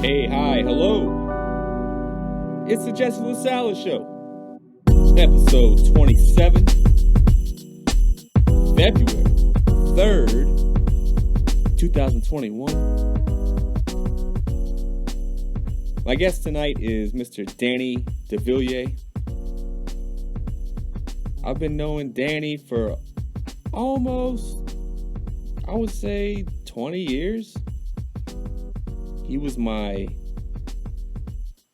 Hey, hi, hello. It's the LaSala Show. Episode 27, February 3rd, 2021. My guest tonight is Mr. Danny Devillier. I've been knowing Danny for almost, I would say, 20 years. He was my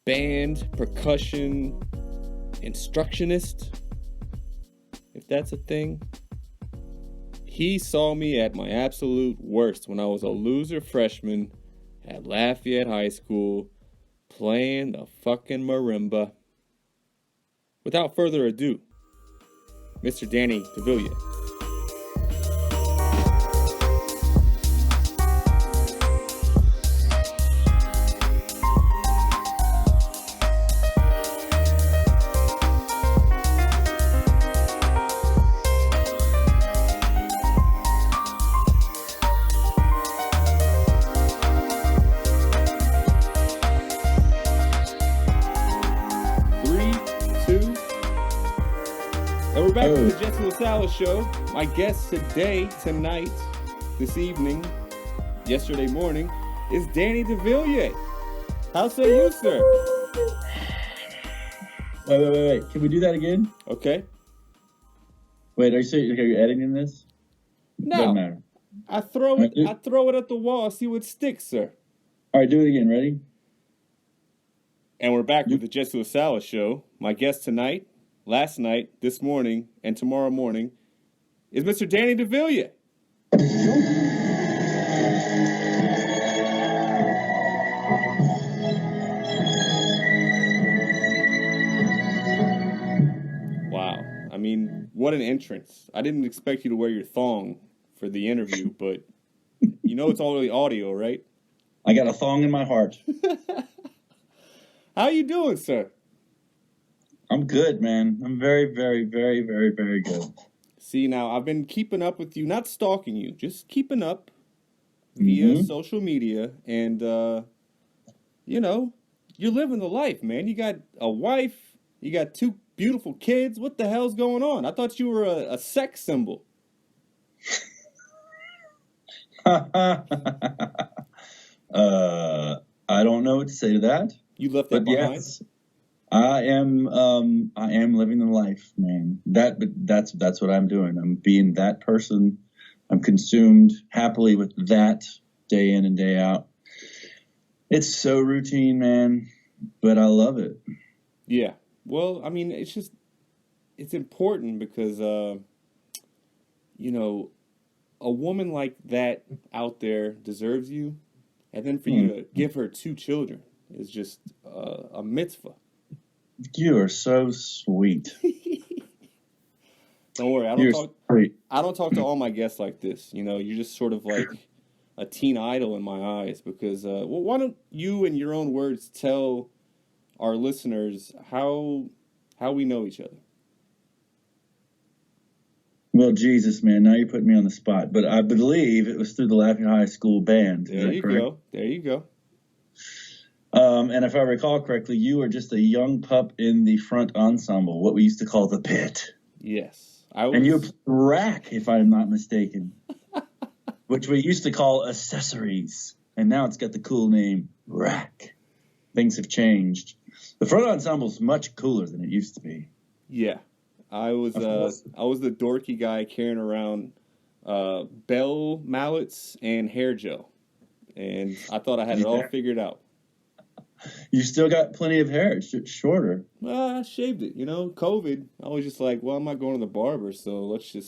band percussion instructionist, if that's a thing. He saw me at my absolute worst when I was a loser freshman at Lafayette High School playing the fucking marimba. Without further ado, Mr. Danny Devillier. We're back to the LaSala Show. My guest tonight, this evening, yesterday morning, is Danny Devillier. How say you, sir? Wait. Can we do that again? Okay. Wait, are you editing this? No. Doesn't matter. I throw it at the wall, see what sticks, sir. All right, do it again. Ready? And we're back with the LaSala Show. My guest tonight, last night, this morning, and tomorrow morning, is Mr. Danny Devillier. Wow. I mean, what an entrance. I didn't expect you to wear your thong for the interview, but you know it's already audio, right? I got a thong in my heart. How you doing, sir? I'm good, man. I'm very, very, very, very, very good. See, now, I've been keeping up with you, not stalking you, just keeping up via social media. And, you're living the life, man. You got a wife. You got 2 beautiful kids. What the hell's going on? I thought you were a sex symbol. I don't know what to say to that. You left that behind? Yes. I am living the life, man. That's what I'm doing. I'm being that person. I'm consumed happily with that day in and day out. It's so routine, man, but I love it. Yeah. Well, I mean, it's important because, a woman like that out there deserves you. And then for you to give her 2 children is just a mitzvah. You are so sweet. Don't worry, I don't talk to all my guests like this. You know, you're just sort of like a teen idol in my eyes because, why don't you, in your own words, tell our listeners how we know each other? Well, Jesus, man, now you're putting me on the spot. But I believe it was through the Lafayette High School band. There you go. There you go. And if I recall correctly, you were just a young pup in the front ensemble, what we used to call the pit. Yes. I was. And you were rack, if I'm not mistaken, which we used to call accessories. And now it's got the cool name rack. Things have changed. The front ensemble is much cooler than it used to be. Yeah. I was the dorky guy carrying around bell mallets and hair gel. And I thought I had it all figured out. You still got plenty of hair. It's shorter. Well, I shaved it. COVID. I was just like, well, I'm not going to the barber, so let's chop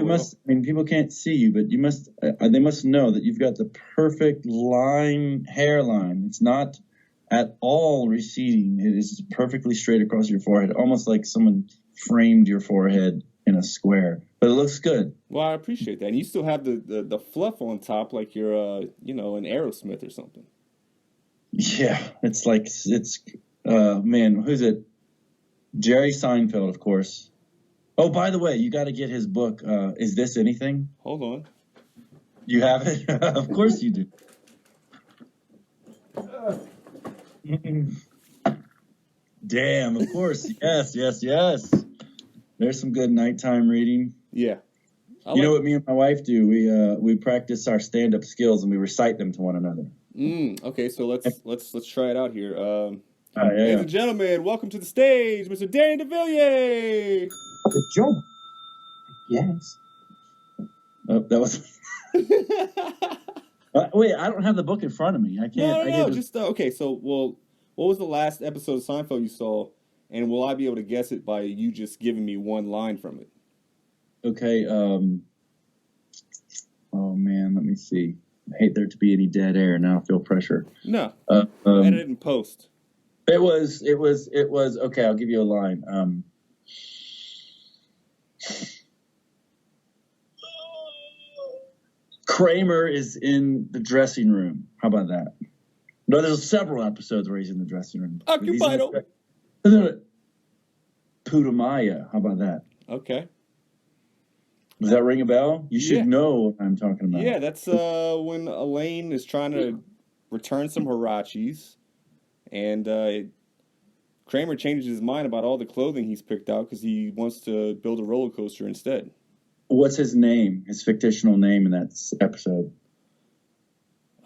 must. I mean, people can't see you, but you must. They must know that you've got the perfect hairline. It's not at all receding. It is perfectly straight across your forehead, almost like someone framed your forehead in a square. But it looks good. Well, I appreciate that. And you still have the fluff on top, like you're an Aerosmith or something. Yeah, it's who's it? Jerry Seinfeld, of course. Oh, by the way, you got to get his book. Is This Anything? Hold on. You have it? Of course you do. Damn, of course. Yes. There's some good nighttime reading. Yeah. You know what me and my wife do? We practice our stand-up skills and we recite them to one another. Okay, so let's try it out here. Ladies and gentlemen, welcome to the stage, Mr. Dan Devillier. Good job. Yes. Oh, that was. Wait, I don't have the book in front of me. I can't. No. Just okay. So, what was the last episode of Seinfeld you saw, and will I be able to guess it by you just giving me one line from it? Okay. Oh man, let me see. I hate there to be any dead air. Now I feel pressure. No. Edit it in post. It was. Okay, I'll give you a line. Kramer is in the dressing room. How about that? No, there's several episodes where he's in the dressing room. Occupied. Putamaya. How about that? Okay. Does that ring a bell? You should know what I'm talking about. Yeah, that's when Elaine is trying to return some Hirachis, and Kramer changes his mind about all the clothing he's picked out because he wants to build a roller coaster instead. What's his name? His fictional name in that episode?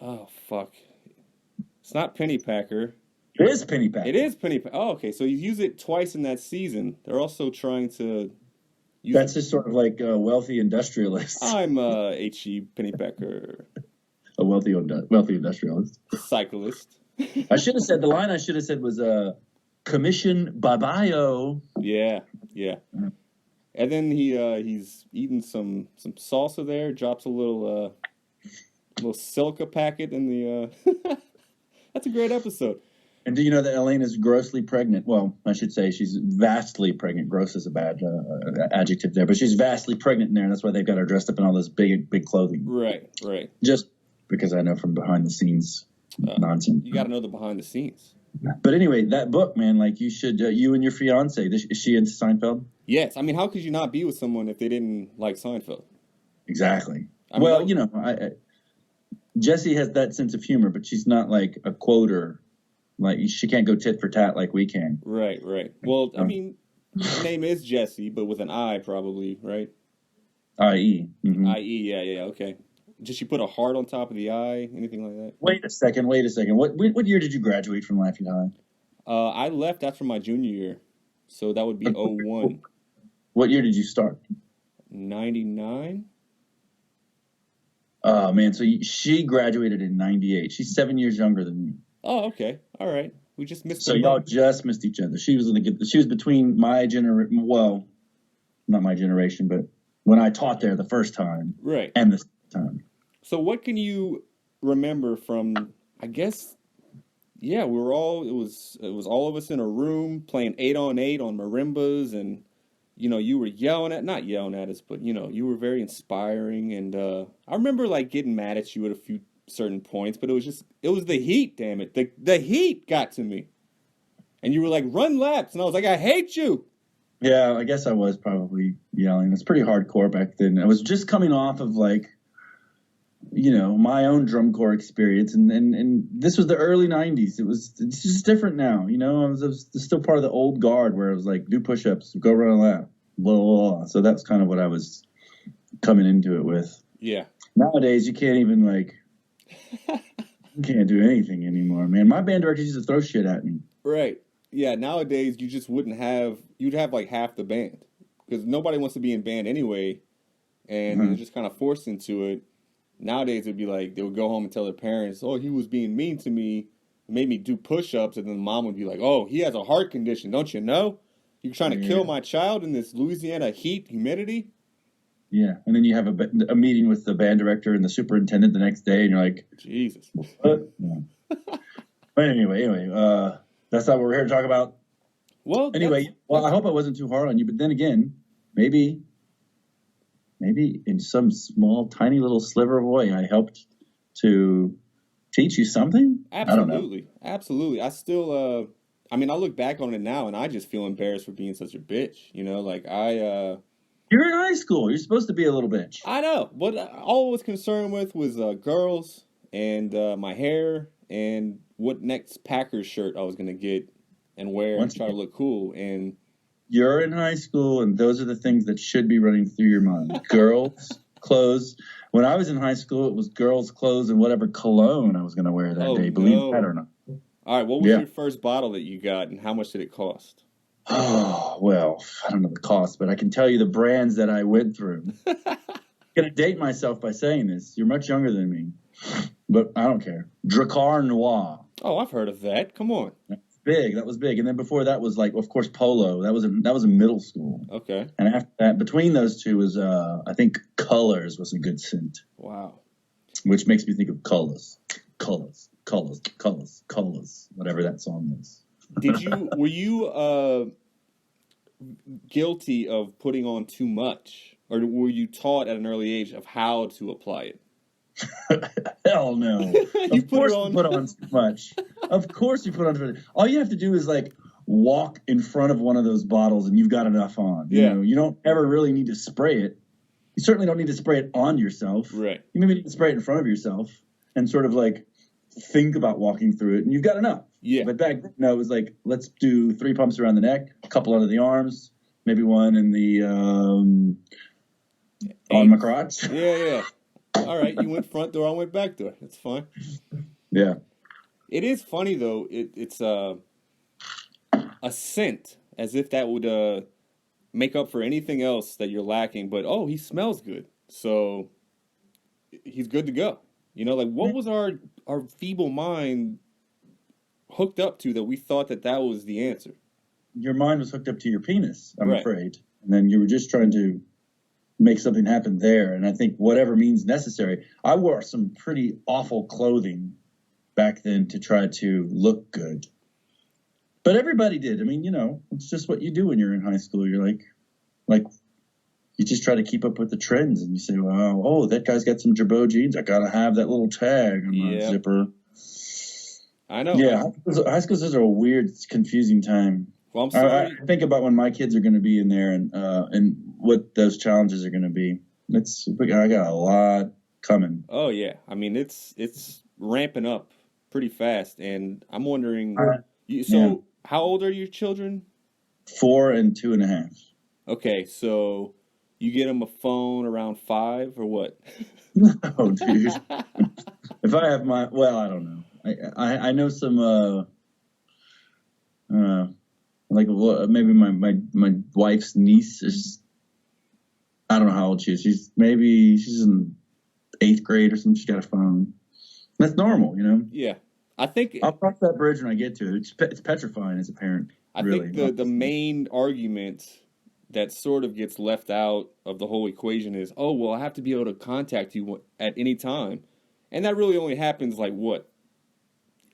Oh, fuck. It's not Pennypacker. It is Pennypacker. It is Pennypacker. Oh, okay. So you use it twice in that season. They're also trying to... That's just sort of like a wealthy industrialist. I'm H.E. Pennypacker. A wealthy industrialist. Cyclist. I should have said, the line I should have said was, commission bye-bye-o. Yeah. And then he's eating some salsa there, drops a little Silka packet in the... That's a great episode. And do you know that Elaine is grossly pregnant? Well, I should say she's vastly pregnant. Gross is a bad adjective there, but she's vastly pregnant in there, and that's why they've got her dressed up in all this big clothing. Right. Just because I know from behind the scenes nonsense. You got to know the behind the scenes. But anyway, that book, man, like you should, you and your fiance, is she into Seinfeld? Yes. I mean, how could you not be with someone if they didn't like Seinfeld? Exactly. Well, you know, Jessie has that sense of humor, but she's not like a quoter. Like, she can't go tit for tat like we can. Right. Well, I mean, her name is Jessie, but with an I probably, right? I-E. Mm-hmm. I-E, yeah, okay. Did she put a heart on top of the I? Anything like that? Wait a second. What year did you graduate from Laffey High? I left after my junior year, so that would be 01. What year did you start? 99. Oh, man, so she graduated in 98. She's 7 years younger than me. Oh, okay. All right. We just missed. So y'all just missed each other. She was between my generation. Well, not my generation, but when I taught there the first time, right, and the time. So what can you remember from? I guess, yeah, we were all. It was all of us in a room playing 8-on-8 on marimbas, and you know, you were not yelling at us, but you know, you were very inspiring, and I remember like getting mad at you at a few certain points, but it was the heat, damn it. The heat got to me. And you were like, run laps. And I was like, I hate you. Yeah, I guess I was probably yelling. It's pretty hardcore back then. I was just coming off of like, you know, my own drum corps experience. And this was the early 90s. It's just different now. You know, I was still part of the old guard where it was like, do push-ups, go run a lap, blah, blah, blah. So that's kind of what I was coming into it with. Yeah. Nowadays, you can't even like, you can't do anything anymore, man. My band directors used to throw shit at me. Right. Yeah, nowadays you just you'd have like half the band. Because nobody wants to be in band anyway. And they're just kind of forced into it. Nowadays it'd be like, they would go home and tell their parents, oh, he was being mean to me, made me do push-ups. And then the mom would be like, oh, he has a heart condition, don't you know? You're trying to kill my child in this Louisiana heat, humidity? Yeah, and then you have a meeting with the band director and the superintendent the next day, and you're like, Jesus. What? Yeah. But anyway, that's not what we're here to talk about. Well, anyway, I hope I wasn't too hard on you, but then again, maybe in some small, tiny little sliver of a way, I helped to teach you something. Absolutely. Absolutely. I still, I mean, I look back on it now, and I just feel embarrassed for being such a bitch. You know, like You're in high school. You're supposed to be a little bitch. I know. What all I was concerned with was girls and my hair and what next Packers shirt I was gonna get and wear and try to look cool. And you're in high school, and those are the things that should be running through your mind. Girls, clothes. When I was in high school, it was girls' clothes and whatever cologne I was going to wear that day. Believe that or not. All right, what was your first bottle that you got, and how much did it cost? Oh, well, I don't know the cost, but I can tell you the brands that I went through. I'm going to date myself by saying this. You're much younger than me, but I don't care. Dracar Noir. Oh, I've heard of that. Come on. Big. That was big. And then before that was like, of course, Polo. That was in middle school. Okay. And after that, between those two was, I think Colors was a good scent. Wow. Which makes me think of Colors, whatever that song is. Were you guilty of putting on too much, or were you taught at an early age of how to apply it? Hell no. Of course you put on too much. Of course you put on too much. All you have to do is like walk in front of one of those bottles and you've got enough on. You know, you don't ever really need to spray it. You certainly don't need to spray it on yourself. Right. You maybe need to spray it in front of yourself and sort of like think about walking through it, and you've got enough. Yeah. But back then, no, it was like, let's do 3 pumps around the neck, a couple under the arms, maybe one in the on my crotch. Yeah. All right, you went front door, I went back door. It's fine. Yeah. It is funny though. It's a scent, as if that would make up for anything else that you're lacking. But he smells good, so he's good to go. You know, like what was our feeble mind hooked up to that we thought that was the answer? Your mind was hooked up to your penis, I'm afraid, and then you were just trying to make something happen there. And I think whatever means necessary. I wore some pretty awful clothing back then to try to look good. But everybody did. I mean, you know, it's just what you do when you're in high school. You're like you just try to keep up with the trends, and you say, wow, oh, that guy's got some Jabot jeans. I got to have that little tag on my zipper. I know. Yeah, high schools is a weird, confusing time. Well, I'm sorry. I think about when my kids are going to be in there and what those challenges are going to be. I got a lot coming. Oh yeah, I mean it's ramping up pretty fast, and I'm wondering. How old are your children? 4 and 2.5. Okay, so you get them a phone around 5 or what? No, dude. If I have I don't know. I know some like maybe my wife's niece is, I don't know how old she is. She's in 8th grade or something. She's got a phone. That's normal, you know? Yeah. I think I'll cross that bridge when I get to it. It's petrifying as a parent. I think the main argument that sort of gets left out of the whole equation is, I have to be able to contact you at any time. And that really only happens like what?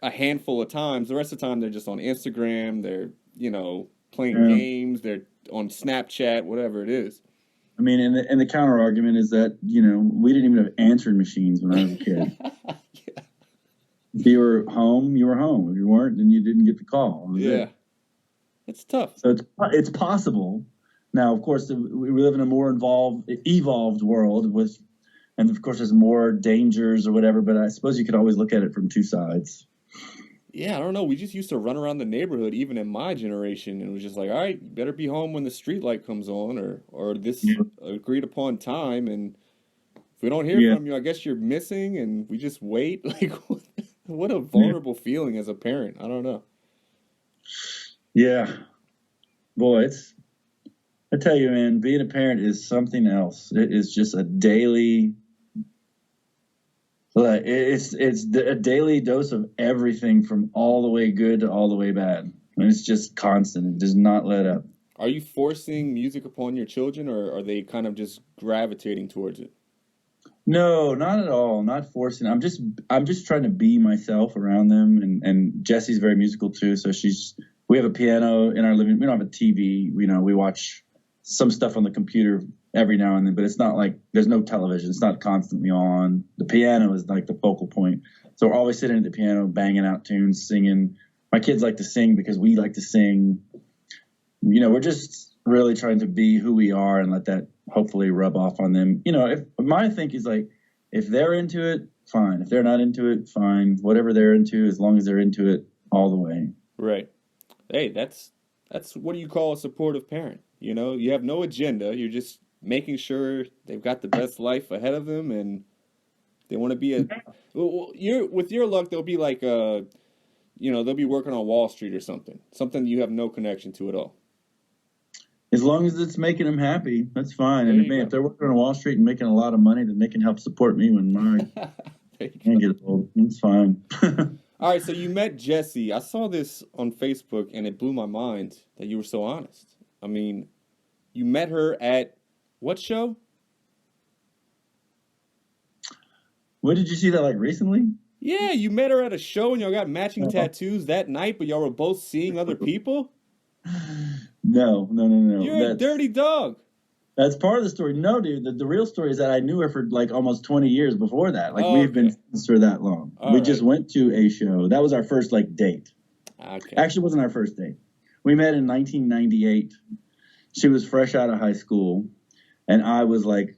A handful of times. The rest of the time they're just on Instagram, they're, playing games, they're on Snapchat, whatever it is. I mean, and the counter argument is that, we didn't even have answering machines when I was a kid. Yeah. If you were home, you were home. If you weren't, then you didn't get the call. Yeah. It's tough. So it's possible. Now, of course, we live in a more evolved world and of course there's more dangers or whatever, but I suppose you could always look at it from two sides. Yeah, I don't know. We just used to run around the neighborhood, even in my generation, and it was just like, all right, you better be home when the street light comes on or this agreed upon time, and if we don't hear from you, I guess you're missing, and we just wait. Like, what a vulnerable feeling as a parent. I don't know. Yeah. Boy, I tell you, man, being a parent is something else. It is just a daily... It's a daily dose of everything from all the way good to all the way bad. And it's just constant. It does not let up. Are you forcing music upon your children, or are they kind of just gravitating towards it? No, not at all. Not forcing. I'm just trying to be myself around them. And Jessie's very musical too. So we have a piano in our living room. We don't have a TV. We watch some stuff on the computer every now and then, but it's not like there's no television. It's not constantly on. The piano is like the focal point. So we're always sitting at the piano, banging out tunes, singing. My kids like to sing because we like to sing. We're just really trying to be who we are and let that hopefully rub off on them. If my thing is like, if they're into it, fine. If they're not into it, fine. Whatever they're into, as long as they're into it all the way. Right. Hey, that's what do you call a supportive parent? You know, you have no agenda. You're just making sure they've got the best life ahead of them, and they want to be a. Well, you're with your luck, they'll be like they'll be working on Wall Street or something you have no connection to at all. As long as it's making them happy, that's fine. And if they're working on Wall Street and making a lot of money, then they can help support me when my can get old. It's fine. All right, so you met Jessie. I saw this on Facebook, and it blew my mind that you were so honest. I mean, you met her at what show? What, did you see that like recently? Yeah, you met her at a show, and y'all got matching tattoos that night, but y'all were both seeing other people? No. You're a dirty dog. That's part of the story. No, dude, the real story is that I knew her for like almost 20 years before that. Like we've been friends for that long. We just went to a show. That was our first like date. Okay. Actually, it wasn't our first date. We met in 1998. She was fresh out of high school, and I was like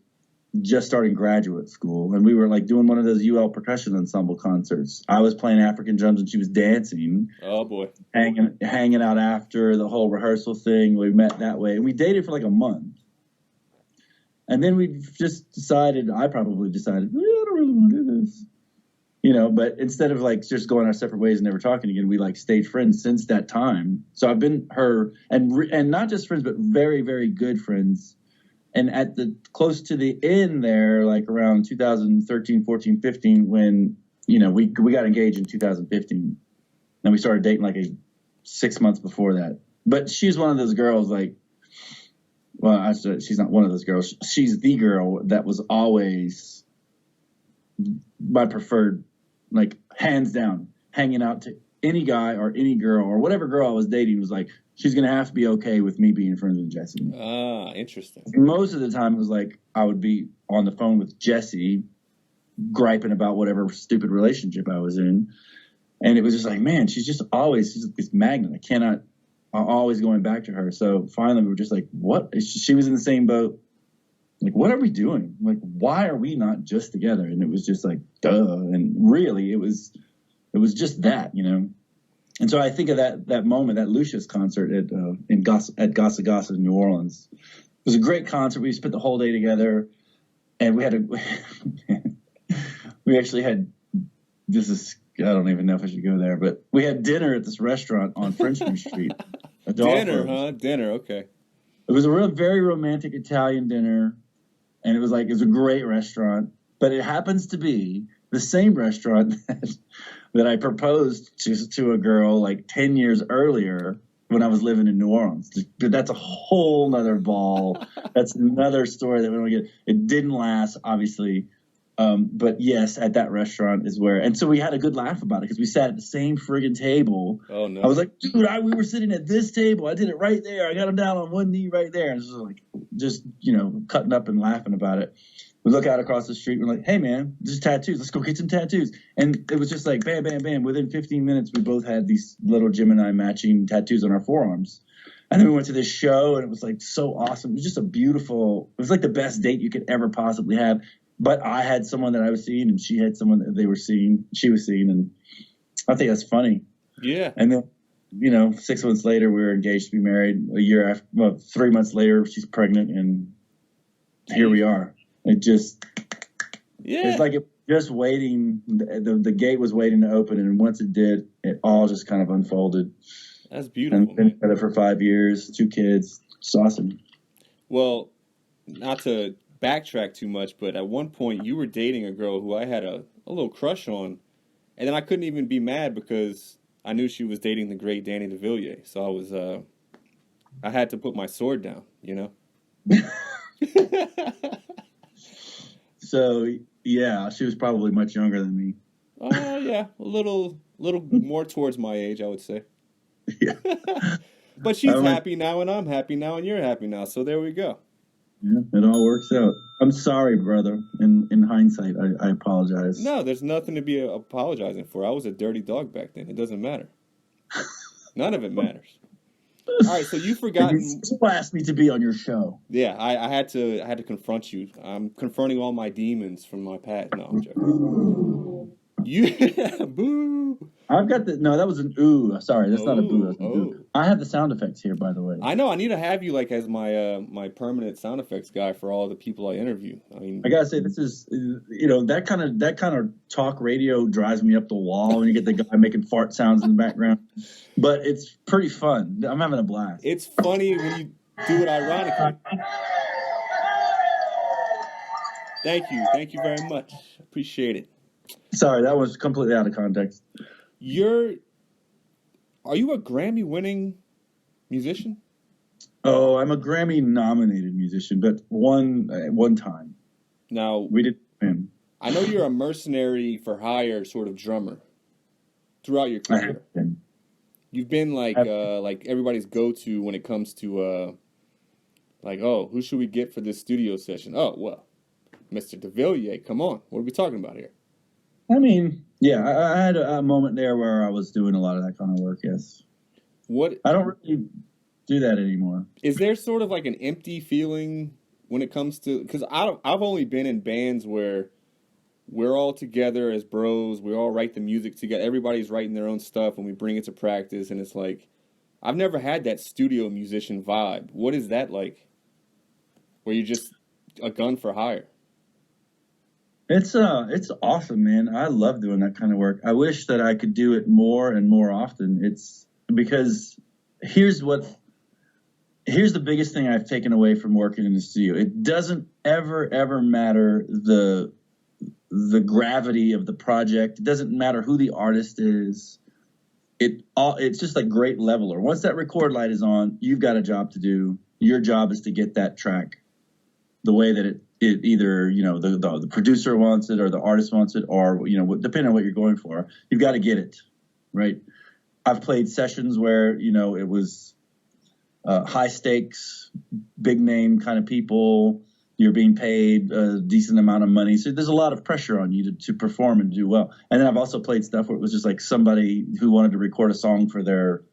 just starting graduate school, and we were like doing one of those UL percussion ensemble concerts. I was playing African drums and she was dancing. Oh boy. Hanging out after the whole rehearsal thing. We met that way, and we dated for like a month. And then we just decided, I probably decided, I don't really want to do this. But instead of like just going our separate ways and never talking again, we like stayed friends since that time. So I've been her, and not just friends, but very, very good friends. And at the close to the end there, like around 2013, 14, 15, when, we got engaged in 2015. And we started dating like 6 months before that. But she's one of those girls like, well, she's not one of those girls. She's the girl that was always my preferred, like hands down, hanging out to any guy or any girl or whatever girl I was dating was like, she's going to have to be okay with me being friends with Jessie. Ah, interesting. Most of the time it was like I would be on the phone with Jessie griping about whatever stupid relationship I was in. And it was just like, man, she's this magnet. I'm always going back to her. So finally we were just like, what? She was in the same boat. Like, what are we doing? Like, why are we not just together? And it was just like, duh. And really it was just that, And so I think of that moment, that Lucius concert at Gasa Gasa in New Orleans. It was a great concert. We spent the whole day together, and we actually had, I don't even know if I should go there, but we had dinner at this restaurant on Frenchmen Street. Dinner, huh? Dinner, okay. It was a very romantic Italian dinner, and it was a great restaurant, but it happens to be the same restaurant that I proposed to a girl like 10 years earlier when I was living in New Orleans. But that's a whole nother ball. That's another story that we don't get. It didn't last, obviously. But yes, at that restaurant is where, and so we had a good laugh about it because we sat at the same friggin' table. Oh no! I was like, dude, we were sitting at this table. I did it right there. I got him down on one knee right there, and just cutting up and laughing about it. We look out across the street. We're like, hey man, there's tattoos. Let's go get some tattoos. And it was just like bam, bam, bam. Within 15 minutes, we both had these little Gemini matching tattoos on our forearms. And then we went to this show, and it was like so awesome. It was just it was like the best date you could ever possibly have. But I had someone that I was seeing, and she had someone that she was seeing, and I think that's funny. Yeah. And then, 6 months later, we were engaged to be married. 3 months later, she's pregnant, and here we are. It just, it's like it just waiting. The gate was waiting to open, and once it did, it all just kind of unfolded. That's beautiful. And been together for 5 years, 2 kids. It's awesome. Well, not to backtrack too much, but at one point you were dating a girl who I had a little crush on, and then I couldn't even be mad because I knew she was dating the great Danny Devillier. So I had to put my sword down, So yeah, she was probably much younger than me. Yeah, a little more towards my age, I would say. Yeah. But she's happy now, and I'm happy now, and you're happy now. So there we go. Yeah, it all works out. I'm sorry, brother. In hindsight, I apologize. No, there's nothing to be apologizing for. I was a dirty dog back then. It doesn't matter. None of it matters. All right, so you've forgotten. You still asked me to be on your show. Yeah, I had to confront you. I'm confronting all my demons from my past. No, I'm joking. You boo. I've got the no. That was an ooh. Sorry, that's not a boo. That's an ooh. Oh. I have the sound effects here, by the way. I know. I need to have you like as my my permanent sound effects guy for all the people I interview. I mean, I gotta say, this is that kind of talk radio drives me up the wall when you get the guy making fart sounds in the background. But it's pretty fun. I'm having a blast. It's funny when you do it ironically. Thank you very much. Appreciate it. Sorry, that was completely out of context. Are you a Grammy-winning musician? Oh, I'm a Grammy-nominated musician, but one time. Now we did win. I know you're a mercenary for hire sort of drummer throughout your career. I have been. You've been like everybody's go-to when it comes to like, oh, who should we get for this studio session? Oh, well, Mr. Devillier, come on. What are we talking about here? I mean, yeah, I had a moment there where I was doing a lot of that kind of work, yes. I don't really do that anymore. Is there sort of like an empty feeling when it comes to, because I've only been in bands where we're all together as bros, we all write the music together, everybody's writing their own stuff and we bring it to practice, and it's like, I've never had that studio musician vibe. What is that like? Where you're just a gun for hire? It's awesome, man. I love doing that kind of work. I wish that I could do it more and more often. It's because here's the biggest thing I've taken away from working in the studio. It doesn't ever matter the gravity of the project. It doesn't matter who the artist is. It's just like great leveler. Once that record light is on, you've got a job to do. Your job is to get that track the way that it either, the producer wants it or the artist wants it, or, depending on what you're going for, you've got to get it right. I've played sessions where, it was high stakes, big name kind of people. You're being paid a decent amount of money. So there's a lot of pressure on you to perform and do well. And then I've also played stuff where it was just like somebody who wanted to record a song for their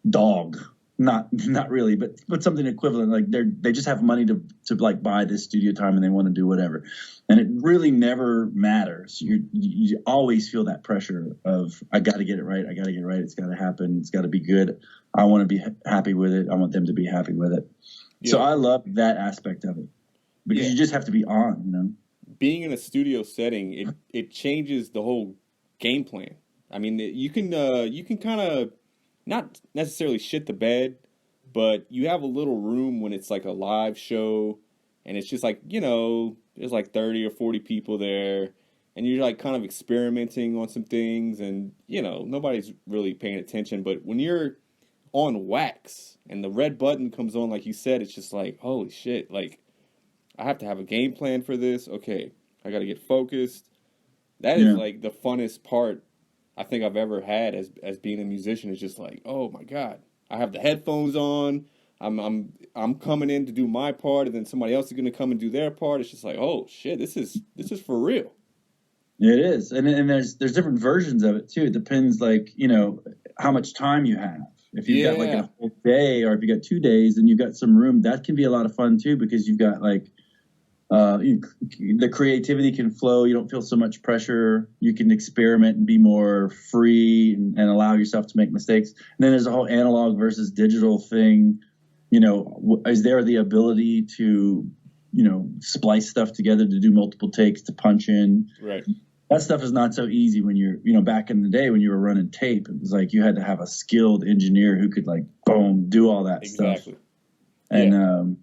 dog. Not really, but something equivalent. Like they just have money to like buy this studio time and they want to do whatever. And it really never matters. You always feel that pressure of, I got to get it right. I got to get it right. It's got to happen. It's got to be good. I want to be happy with it. I want them to be happy with it. Yeah. So I love that aspect of it because you just have to be on, Being in a studio setting, it changes the whole game plan. I mean, you can kind of not necessarily shit the bed, but you have a little room when it's like a live show and it's just like, there's like 30 or 40 people there and you're like kind of experimenting on some things and, nobody's really paying attention. But when you're on wax and the red button comes on, like you said, it's just like, holy shit, like I have to have a game plan for this. Okay, I got to get focused. That is like the funnest part I think I've ever had as being a musician. Is just like, oh my God, I have the headphones on. I'm coming in to do my part, and then somebody else is going to come and do their part. It's just like, oh shit, this is for real. It is, and there's different versions of it too. It depends, like how much time you have. If you've got like a whole day, or if you got 2 days, and you've got some room, that can be a lot of fun too because you've got like. The creativity can flow. You don't feel so much pressure. You can experiment and be more free and allow yourself to make mistakes. And then there's a whole analog versus digital thing. Is there the ability to, splice stuff together, to do multiple takes, to punch in? Right. That stuff is not so easy when you're, back in the day when you were running tape. It was like you had to have a skilled engineer who could like, boom, do all that stuff. And,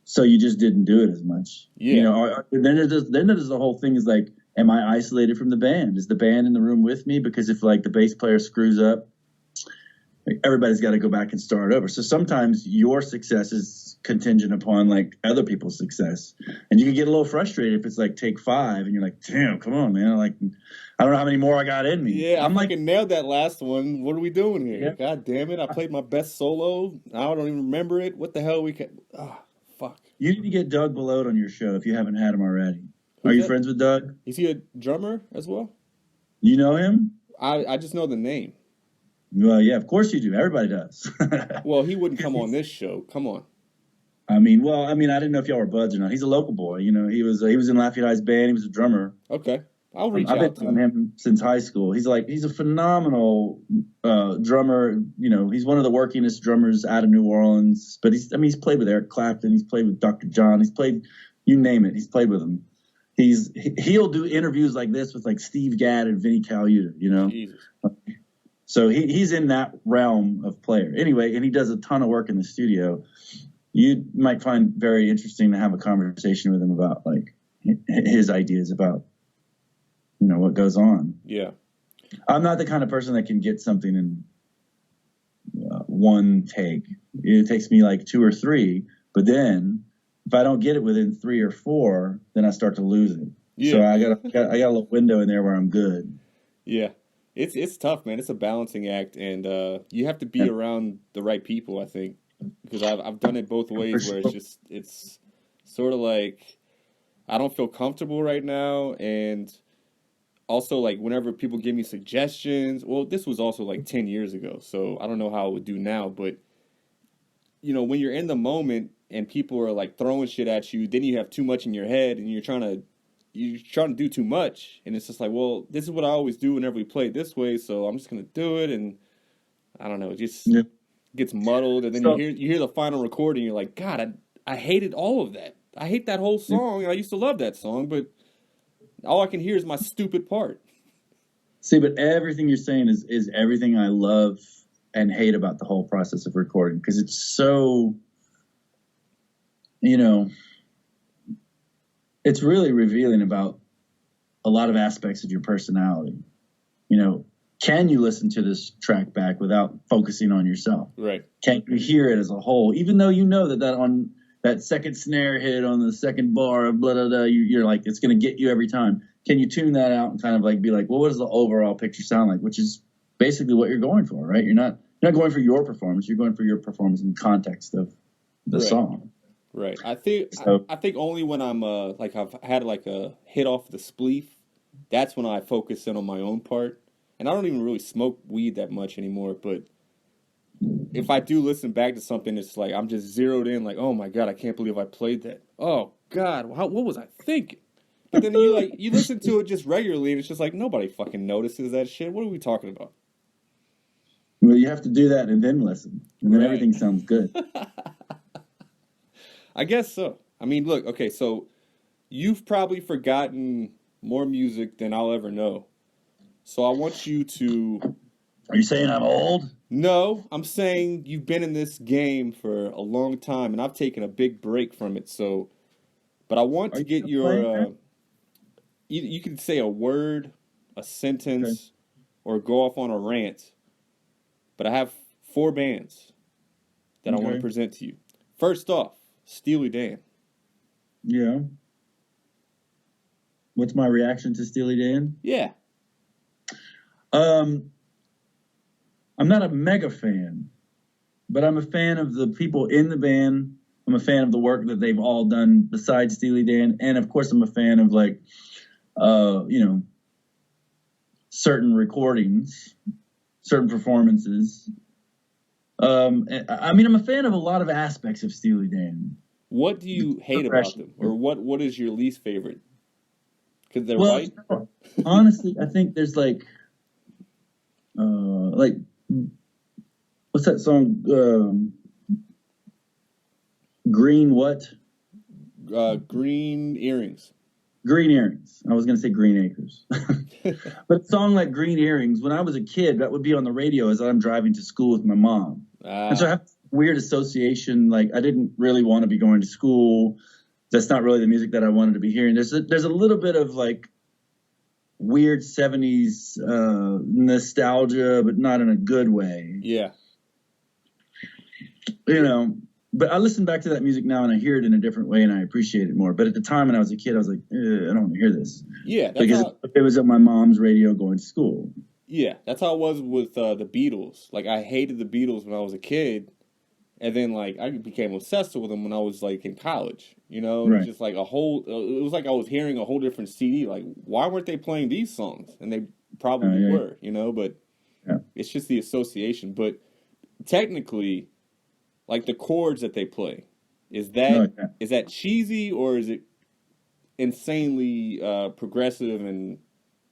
so you just didn't do it as much. Yeah. Then there's the whole thing is like, am I isolated from the band? Is the band in the room with me? Because if like the bass player screws up, like, everybody's got to go back and start over. So sometimes your success is contingent upon like other people's success. And you can get a little frustrated if it's like take 5 and you're like, damn, come on, man. Like, I don't know how many more I got in me. Yeah, I'm like, nailed that last one. What are we doing here? Yeah. God damn it. I played my best solo. I don't even remember it. What the hell fuck. You need to get Doug Belote on your show if you haven't had him already. Are you friends with Doug? Is he a drummer as well? You know him? I just know the name. Well, yeah, of course you do. Everybody does. Well, he wouldn't come on this show. Come on. I mean, I didn't know if y'all were buds or not. He's a local boy. You know, he was in Lafayette High's band. He was a drummer. Okay. I'll reach I've out been to on him since high school. He's a phenomenal drummer. You know, he's one of the workingest drummers out of New Orleans. But he's played with Eric Clapton. He's played with Dr. John. He's played, you name it. He's played with him. He'll do interviews like this with like Steve Gadd and Vinnie Colaiuta. You know, Jesus. So he's in that realm of player. Anyway, and he does a ton of work in the studio. You might find very interesting to have a conversation with him about like his ideas about, you know, what goes on. Yeah. I'm not the kind of person that can get something in one take. It takes me like 2 or 3, but then if I don't get it within 3 or 4, then I start to lose it. Yeah. So I got a little window in there where I'm good. Yeah. It's tough, man. It's a balancing act, and you have to be around the right people, I think, because I've done it both ways where it's sort of like I don't feel comfortable right now, and also like whenever people give me suggestions, well, this was also like 10 years ago, so I don't know how I would do now, but you know, when you're in the moment and people are like throwing shit at you, then you have too much in your head and you're trying to do too much, and it's just like, well, this is what I always do whenever we play this way, so I'm just gonna do it, and I don't know, it just gets muddled, and then you hear the final recording, you're like, God, I hated all of that. I hate that whole song, and I used to love that song, but all I can hear is my stupid part. See, but everything you're saying is everything I love and hate about the whole process of recording, because it's so, you know, it's really revealing about a lot of aspects of your personality. You know, can you listen to this track back without focusing on yourself? Right. Can you hear it as a whole, even though you know that on that second snare hit on the second bar of blah, blah, blah, you're like, it's going to get you every time. Can you tune that out and kind of like be like, well, what does the overall picture sound like? Which is basically what you're going for, right? You're not going for your performance. You're going for your performance in the context of the song. Right. I think only when I'm like I've had like a hit off the spleef, that's when I focus in on my own part. And I don't even really smoke weed that much anymore, but if I do listen back to something, it's like I'm just zeroed in, like, oh my God, I can't believe I played that. Oh God, what was I thinking? But then you listen to it just regularly, and it's just like nobody fucking notices that shit. What are we talking about? Well, you have to do that and then listen, and then everything sounds good. I guess so. I mean, look, okay, so you've probably forgotten more music than I'll ever know. So I want you to... Are you saying I'm old? No, I'm saying you've been in this game for a long time, and I've taken a big break from it. So, but I want to get your... you can say a word, a sentence, or go off on a rant. But I have 4 bands that I want to present to you. First off, Steely Dan. Yeah. What's my reaction to Steely Dan? Yeah. I'm not a mega fan, but I'm a fan of the people in the band. I'm a fan of the work that they've all done besides Steely Dan. And of course, I'm a fan of like, you know, certain recordings, certain performances. I mean, I'm a fan of a lot of aspects of Steely Dan. What do you hate about them? Or what is your least favorite? Because they're white? Honestly, I think there's like, what's that song? Green what? Green Earrings. Green Earrings. I was going to say Green Acres. But a song like Green Earrings, when I was a kid, that would be on the radio as I'm driving to school with my mom. And so I have a weird association. Like, I didn't really want to be going to school. That's not really the music that I wanted to be hearing. There's a little bit of like weird 70s nostalgia, but not in a good way. Yeah. You know, but I listen back to that music now and I hear it in a different way and I appreciate it more. But at the time when I was a kid, I was like, I don't want to hear this. Yeah. Because it was on my mom's radio going to school. Yeah. That's how it was with the Beatles. Like, I hated the Beatles when I was a kid. And then, like, I became obsessed with them when I was, like, in college. You know? It was just like it was like I was hearing a whole different CD. Like, why weren't they playing these songs? And they probably were, you know? But Yeah. It's just the association. But technically, like the chords that they play, is No, that yeah. is that cheesy or is it insanely progressive and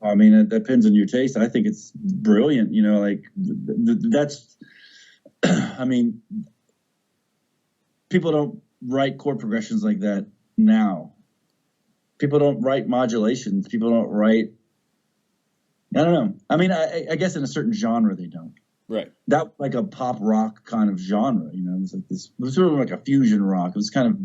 I mean, it depends on your taste. I think it's brilliant. Like that's. I mean, people don't write chord progressions like that now. People don't write modulations. People don't write. I don't know. I mean, I guess in a certain genre they don't. right? That like a pop rock kind of genre, it was like this. It was sort of like a fusion rock. It was kind of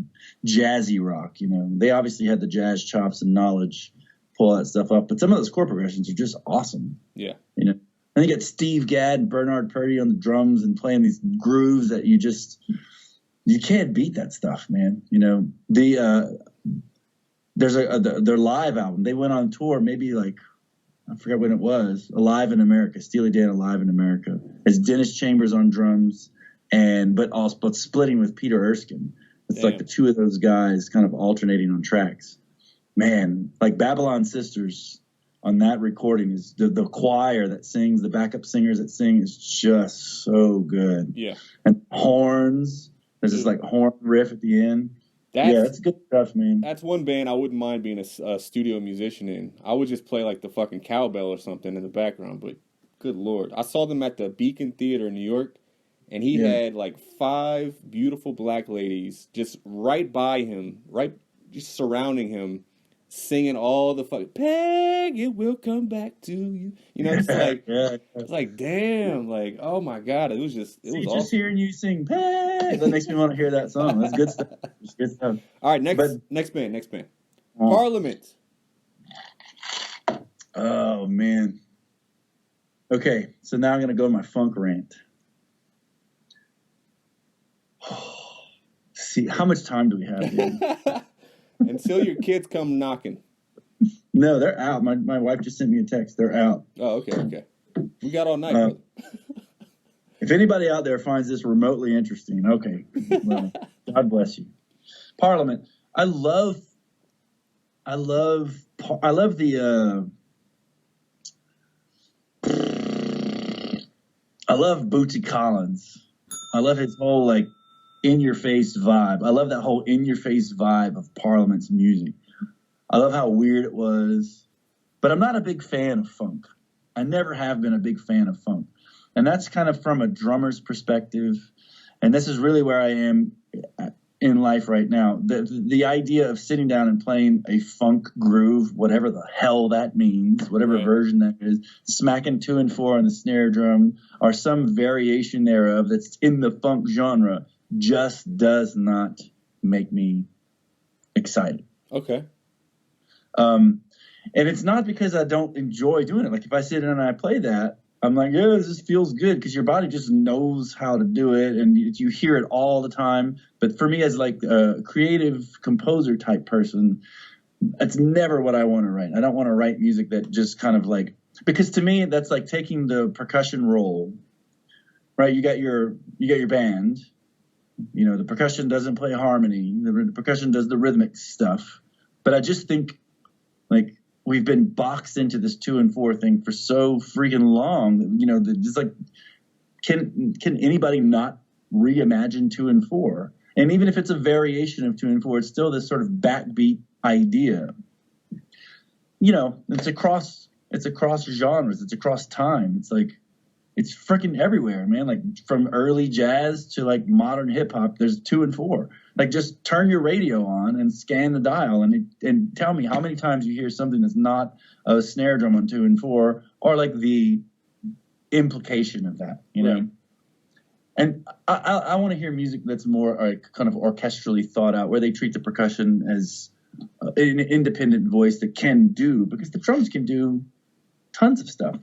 jazzy rock. They obviously had the jazz chops and knowledge, pull that stuff up. But some of those chord progressions are just awesome. Yeah. And you got Steve Gadd and Bernard Purdy on the drums and playing these grooves that you can't beat that stuff, man. There's their live album. They went on tour maybe like, I forget when it was, Alive in America, Steely Dan Alive in America. It's Dennis Chambers on drums but splitting with Peter Erskine. It's like the two of those guys kind of alternating on tracks. Man, like Babylon Sisters on that recording is the choir that sings, the backup singers that sing is just so good. Yeah. And horns, there's this like horn riff at the end. That's good stuff, man. That's one band I wouldn't mind being a studio musician in. I would just play like the fucking cowbell or something in the background, but good Lord. I saw them at the Beacon Theater in New York, and he had like 5 beautiful black ladies just right by him, just surrounding him, singing all the fucking Peg, it will come back to you. It's like it's like damn, like oh my god, it was awesome. Just hearing you sing Peg, that makes me want to hear that song. That's good stuff. It's good stuff. All right, next band. Parliament. Oh man. Okay, so now I'm gonna go to my funk rant. See, how much time do we have here? Until your kids come knocking. No, they're out. My wife just sent me a text. They're out. Oh, okay. We got all night, brother. If anybody out there finds this remotely interesting, okay. Well, God bless you. Parliament. I love Bootsy Collins. I love his whole like in-your-face vibe. I love that whole in-your-face vibe of Parliament's music. I love how weird it was. But I'm not a big fan of funk. I never have been a big fan of funk. And that's kind of from a drummer's perspective. And this is really where I am in life right now. The idea of sitting down and playing a funk groove, whatever the hell that means, whatever version that is, smacking 2 and 4 on the snare drum, or some variation thereof that's in the funk genre, just does not make me excited. Okay. And it's not because I don't enjoy doing it. Like if I sit down and I play that, I'm like, yeah, this feels good because your body just knows how to do it and you hear it all the time. But for me as like a creative composer type person, it's never what I want to write. I don't want to write music that just kind of like, because to me, that's like taking the percussion role, right? You got your band. The percussion doesn't play harmony. The percussion does the rhythmic stuff. But I just think, like, we've been boxed into this 2 and 4 thing for so freaking long that, it's like, can anybody not reimagine 2 and 4? And even if it's a variation of 2 and 4, it's still this sort of backbeat idea. It's across genres. It's across time. It's like, it's freaking everywhere, man. Like from early jazz to like modern hip hop, there's 2 and 4. Like just turn your radio on and scan the dial and tell me how many times you hear something that's not a snare drum on 2 and 4 or like the implication of that, know? And I want to hear music that's more like kind of orchestrally thought out, where they treat the percussion as an independent voice that can do, because the drums can do tons of stuff,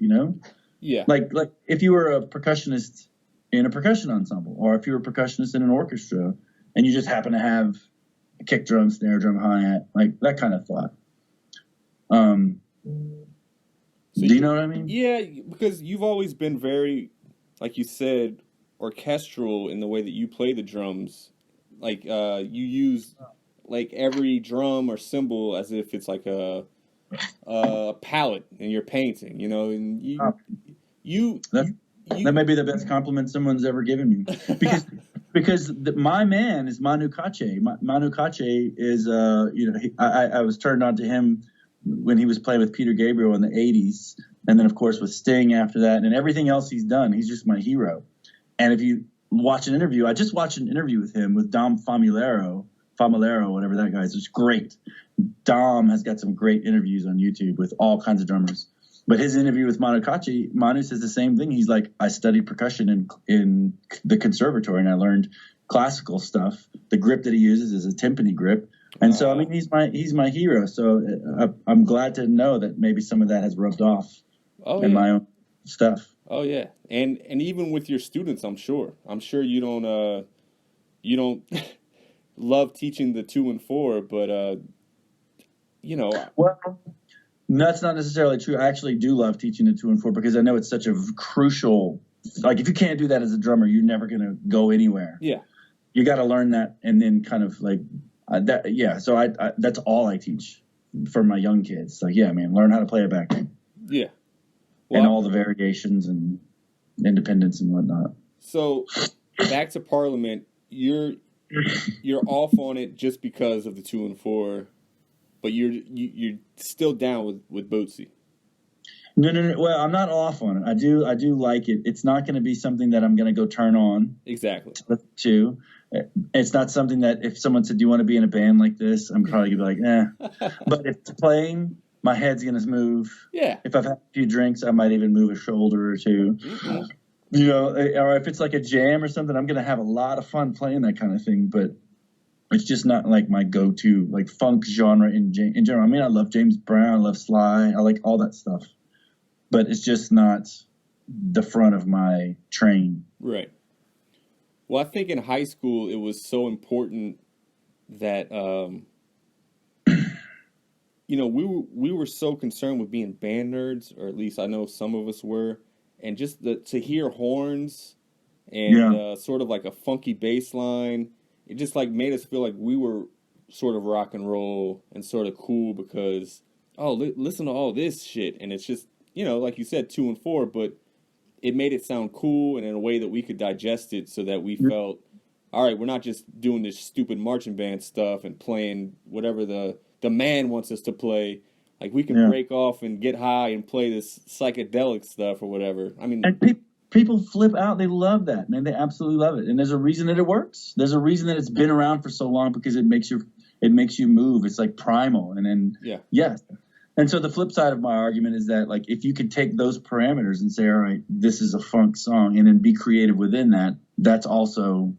Yeah. Like if you were a percussionist in a percussion ensemble, or if you were a percussionist in an orchestra and you just happen to have a kick drum, snare drum, hi-hat, like that kind of thought. Do you know what I mean? Yeah, because you've always been very, like you said, orchestral in the way that you play the drums. Like you use like every drum or cymbal as if it's like a palette in your painting, and That may be the best compliment someone's ever given me, because my man is Manu Katché. Manu Katché is I was turned on to him when he was playing with Peter Gabriel in the 80s, and then of course with Sting after that, and everything else he's done, he's just my hero. And if you watch an interview, I just watched an interview with him with Dom Famulero, whatever that guy is. It's great. Dom has got some great interviews on YouTube with all kinds of drummers. But his interview with Manu Katché, Manu says the same thing. He's like, I studied percussion in the conservatory, and I learned classical stuff. The grip that he uses is a timpani grip. And so, I mean, he's my hero. So I'm glad to know that maybe some of that has rubbed off in my own stuff. Oh, yeah. And even with your students, I'm sure you don't love teaching the 2 and 4, but, Well, that's not necessarily true. I actually do love teaching the 2 and 4 because I know it's such a crucial, like if you can't do that as a drummer, you're never going to go anywhere. Yeah. You got to learn that and then kind of like that. Yeah. So I that's all I teach for my young kids. Like, yeah, man, learn how to play a background. Yeah. Well, and all the variations and independence and whatnot. So back to Parliament, you're off on it just because of the 2 and 4. But you're still down with Bootsy. No. Well, I'm not off on it. I do like it. It's not going to be something that I'm going to go turn on. Exactly. To. It's not something that if someone said, "Do you want to be in a band like this?" I'm probably gonna be like, "Eh." But if it's playing, my head's gonna move. Yeah. If I've had a few drinks, I might even move a shoulder or two. Mm-hmm. Or if it's like a jam or something, I'm gonna have a lot of fun playing that kind of thing. But it's just not like my go-to, like funk genre in general. I mean, I love James Brown, I love Sly, I like all that stuff, but it's just not the front of my train. Right. Well, I think in high school it was so important that we were so concerned with being band nerds, or at least I know some of us were, and just to hear horns and sort of like a funky bass line. It just like made us feel like we were sort of rock and roll and sort of cool because, listen to all this shit. And it's just, like you said, 2 and 4, but it made it sound cool and in a way that we could digest it so that we felt, all right, we're not just doing this stupid marching band stuff and playing whatever the man wants us to play. Like we can break off and get high and play this psychedelic stuff or whatever. I mean, and people flip out. They love that, man. They absolutely love it. And there's a reason that it works. There's a reason that it's been around for so long because it makes you move. It's like primal. And then, yes. And so the flip side of my argument is that, like, if you could take those parameters and say, all right, this is a funk song, and then be creative within that, that's also,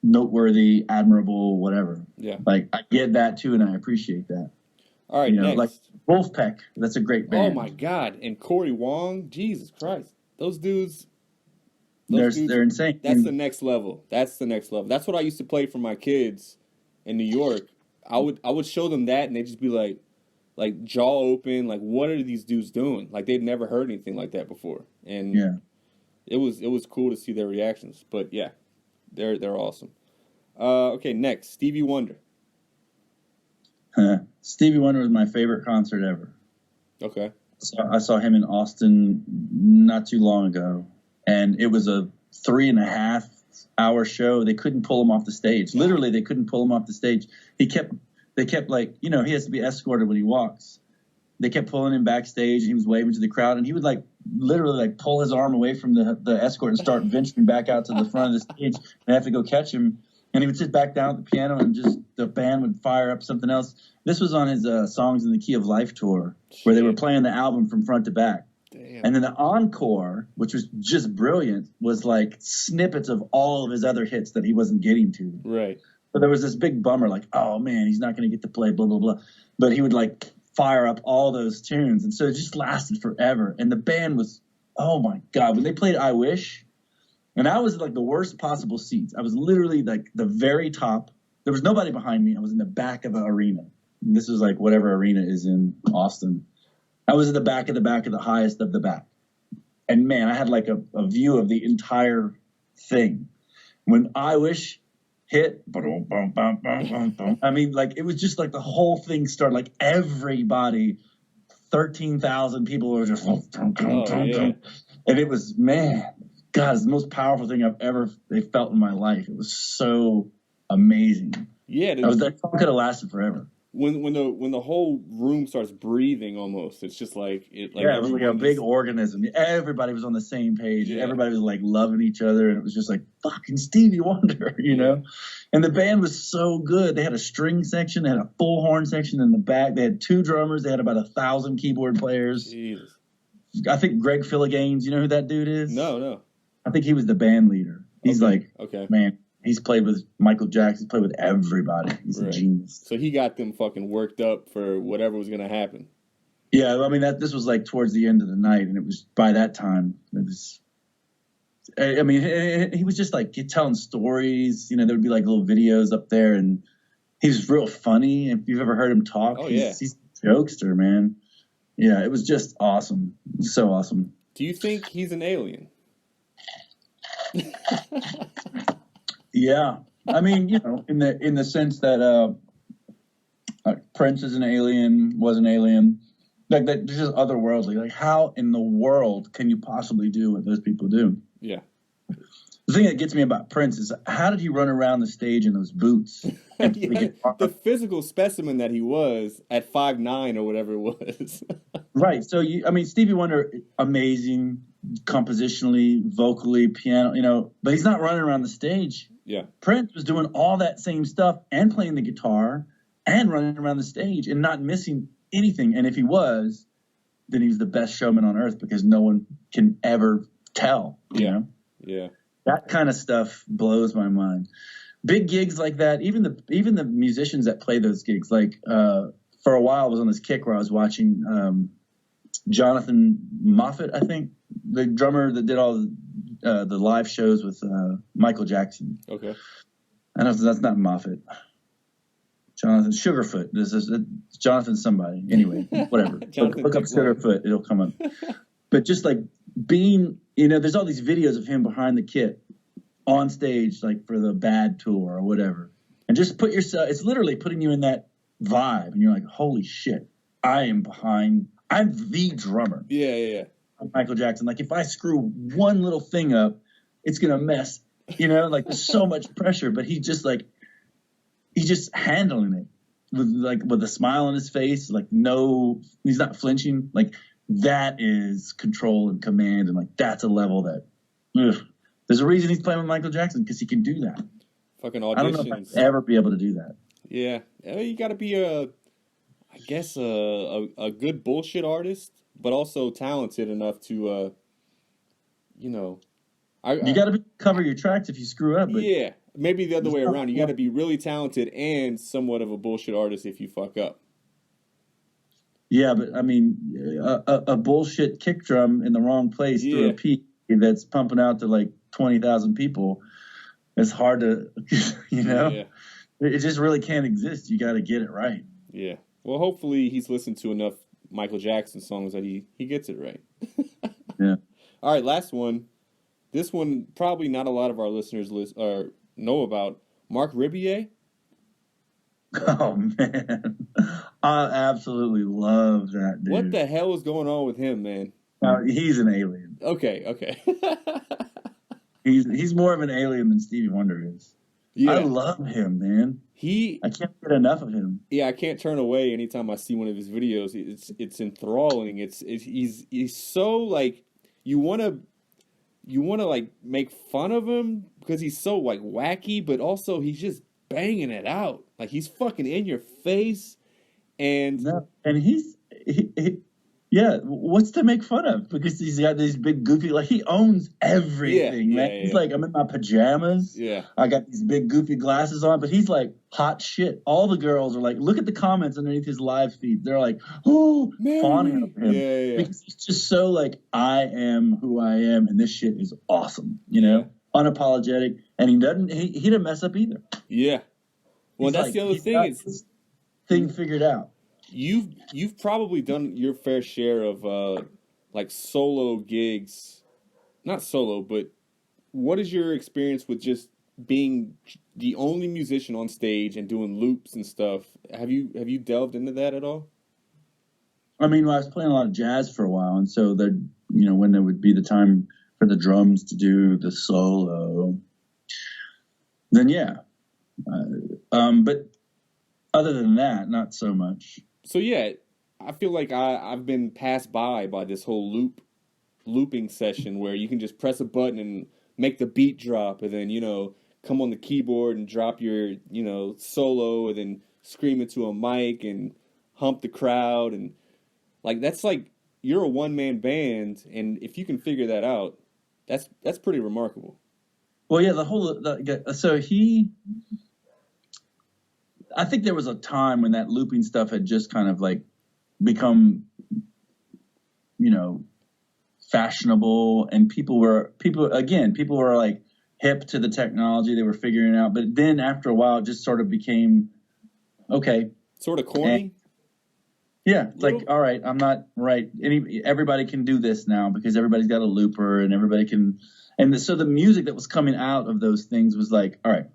noteworthy, admirable, whatever. Yeah. Like, I get that too, and I appreciate that. All right, next. Like Wolfpack. That's a great band. Oh, my God. And Corey Wong. Jesus Christ. Those dudes, they're insane. That's the next level. That's what I used to play for my kids in New York. I would show them that, and they'd just be like jaw open, like, what are these dudes doing? Like they'd never heard anything like that before, and it was cool to see their reactions. But yeah, they're awesome. Okay, next, Stevie Wonder. Stevie Wonder was my favorite concert ever. Okay. So I saw him in Austin not too long ago, and it was a 3.5 hour show. They couldn't pull him off the stage. Literally, they couldn't pull him off the stage. They kept like, he has to be escorted when he walks. They kept pulling him backstage, and he was waving to the crowd, and he would like literally like pull his arm away from the escort and start venturing back out to the front of the stage, and I have to go catch him. And he would sit back down at the piano, and just the band would fire up something else. This was on his Songs in the Key of Life tour, where they were playing the album from front to back. Damn. And then the encore, which was just brilliant, was like snippets of all of his other hits that he wasn't getting to. Right. But there was this big bummer, like, oh man, he's not going to get to play blah, blah, blah. But he would like fire up all those tunes. And so it just lasted forever. And the band was, oh my God, when they played I Wish, and I was like the worst possible seats. I was literally like the very top. There was nobody behind me. I was in the back of the arena. And this was like whatever arena is in Austin. I was at the back of the highest of the back. And man, I had like a view of the entire thing. When I Wish hit, I mean, like, it was just like the whole thing started, like everybody, 13,000 people were just, And it was, man, God, it's the most powerful thing I've ever felt in my life. It was so amazing. Yeah, that song could have lasted forever. When the whole room starts breathing, almost, it's just like it was like a big organism. Everybody was on the same page. Yeah. Everybody was like loving each other, and it was just like fucking Stevie Wonder, you know. And the band was so good. They had a string section, they had a full horn section in the back. They had 2 drummers. They had about 1,000 keyboard players. Jesus. I think Greg Philliganes, you know who that dude is? No. I think he was the band leader. He's man. He's played with Michael Jackson. He's played with everybody. He's a genius. So he got them fucking worked up for whatever was going to happen. Yeah, I mean, this was like towards the end of the night, and it was by that time. It was. I mean, he was just like telling stories. You know, there would be like little videos up there, and he was real funny. If you've ever heard him talk, he's a jokester, man. Yeah, it was just awesome. So awesome. Do you think he's an alien? Yeah, I mean, you know, in the sense that Prince is an alien, was an alien, like that, just otherworldly. Like, how in the world can you possibly do what those people do? Yeah. The thing that gets me about Prince is how did he run around the stage in those boots? The physical specimen that he was at 5'9" or whatever it was. Right. So Stevie Wonder, amazing compositionally, vocally, piano, you know, but he's not running around the stage. Yeah. Prince was doing all that same stuff and playing the guitar and running around the stage and not missing anything. And if he was, then he was the best showman on earth because no one can ever tell. You know? Yeah. That kind of stuff blows my mind. Big gigs like that, even the musicians that play those gigs, like for a while I was on this kick where I was watching Jonathan Moffat, I think, the drummer that did all the live shows with Michael Jackson. Okay. I know that's not Moffat. Jonathan Sugarfoot. This is Jonathan somebody. Anyway, whatever. Look up Sugarfoot. It'll come up. But just like being, you know, there's all these videos of him behind the kit on stage, like for the Bad tour or whatever. And just put yourself, it's literally putting you in that vibe. And you're like, holy shit, I'm the drummer. Yeah. Michael Jackson. Like if I screw one little thing up, it's going to mess, you know, like there's so much pressure, but he's just handling it with a smile on his face. Like, no, he's not flinching. Like that is control and command. And like, that's a level that there's a reason he's playing with Michael Jackson, because he can do that. Fucking auditions. I don't know if I'd ever be able to do that. Yeah. You got to be a good bullshit artist, but also talented enough to, you know. You got to cover your tracks if you screw up. But yeah. Maybe the other way around. You got to be really talented and somewhat of a bullshit artist if you fuck up. Yeah, but I mean, a bullshit kick drum in the wrong place through a peak that's pumping out to like 20,000 people. It's hard to, you know. Yeah. It just really can't exist. You got to get it right. Yeah. Well, hopefully he's listened to enough Michael Jackson songs that he gets it right. Yeah. All right, last one. This one probably not a lot of our listeners know about. Mark Rebillet. Oh, man. I absolutely love that dude. What the hell is going on with him, man? He's an alien. Okay. He's more of an alien than Stevie Wonder is. Yeah. I love him, man. I can't get enough of him. Yeah, I can't turn away anytime I see one of his videos. It's enthralling. He's so like you want to like make fun of him because he's so like wacky, but also he's just banging it out. Like he's fucking in your face, and yeah, what's to make fun of? Because he's got these big goofy, like he owns everything, man. He's like, I'm in my pajamas. Yeah. I got these big goofy glasses on, but he's like hot shit. All the girls are like, look at the comments underneath his live feed. They're like, oh, fawning of him. Yeah. Because he's just so like, I am who I am, and this shit is awesome, you know? Unapologetic. And he didn't mess up either. Yeah. Well, he's that's like, the other thing is thing figured out. You've probably done your fair share of like solo gigs, not solo, but what is your experience with just being the only musician on stage and doing loops and stuff? Have you delved into that at all? I mean, I was playing a lot of jazz for a while, and so when there would be the time for the drums to do the solo, then yeah. But other than that, not so much. So yeah, I feel like I've been passed by this whole looping session where you can just press a button and make the beat drop, and then come on the keyboard and drop your solo, and then scream into a mic and hump the crowd, and like that's like you're a one-man band, and if you can figure that out, that's pretty remarkable. Well, yeah, I think there was a time when that looping stuff had just kind of like become, fashionable, and people were like hip to the technology. They were figuring it out, but then after a while, it just sort of became okay, sort of corny. Yeah, it's like, all right, I'm not right. Everybody can do this now because everybody's got a looper, and everybody can. And so the music that was coming out of those things was like, all right.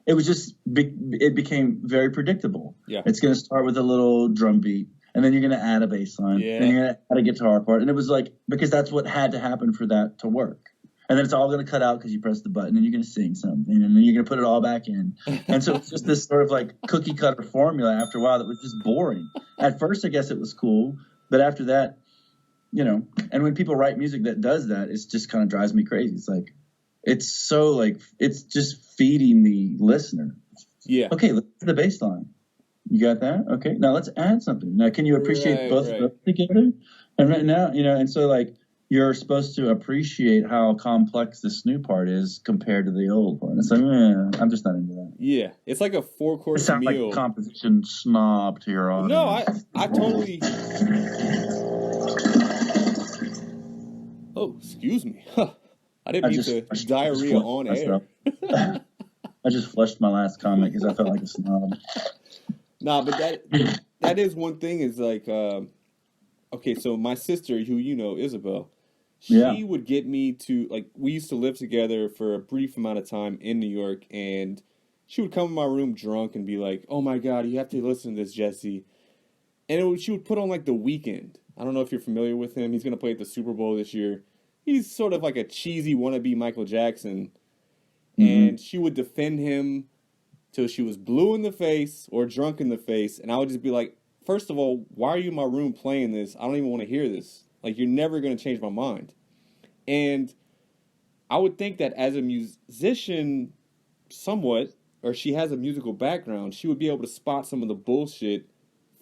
It was just, it became very predictable. Yeah. It's going to start with a little drum beat, and then you're going to add a bass line, yeah. and you're going to add a guitar part. And it was like, because that's what had to happen for that to work. And then it's all going to cut out because you press the button, and you're going to sing something, and then you're going to put it all back in. And so it's just this sort of like cookie cutter formula after a while that was just boring. At first, I guess it was cool, but after that, and when people write music that does that, it just kind of drives me crazy. It's like, it's so like, it's just feeding the listener. Yeah. Okay, let's do the bass line. You got that? Okay, now let's add something. Now, can you appreciate both of those together? And right now, and so like, you're supposed to appreciate how complex this new part is compared to the old one. It's like, I'm just not into that. Yeah, it's like a 4-course meal. Like a composition snob to your audience. No, I totally... Oh, excuse me. I didn't mean to diarrhea on air. I just flushed my last comment because I felt like a snob. Nah, but that is one thing is like, okay, so my sister, who Isabel, she would get me to, like, we used to live together for a brief amount of time in New York, and she would come in my room drunk and be like, oh my God, you have to listen to this, Jesse. And she would put on, like, The Weeknd. I don't know if you're familiar with him. He's going to play at the Super Bowl this year. He's sort of like a cheesy wannabe Michael Jackson. Mm-hmm. And she would defend him till she was blue in the face or drunk in the face. And I would just be like, first of all, why are you in my room playing this? I don't even want to hear this. Like, you're never going to change my mind. And I would think that as a musician, somewhat, or she has a musical background, she would be able to spot some of the bullshit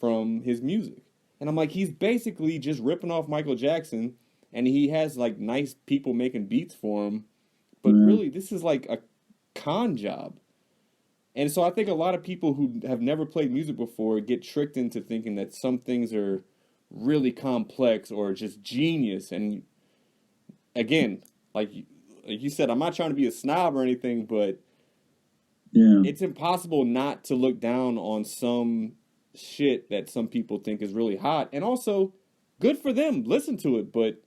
from his music. And I'm like, he's basically just ripping off Michael Jackson, and he has, like, nice people making beats for him. But really, this is like a con job. And so I think a lot of people who have never played music before get tricked into thinking that some things are really complex or just genius. And again, like you said, I'm not trying to be a snob or anything, but it's impossible not to look down on some shit that some people think is really hot. And also, good for them. Listen to it, but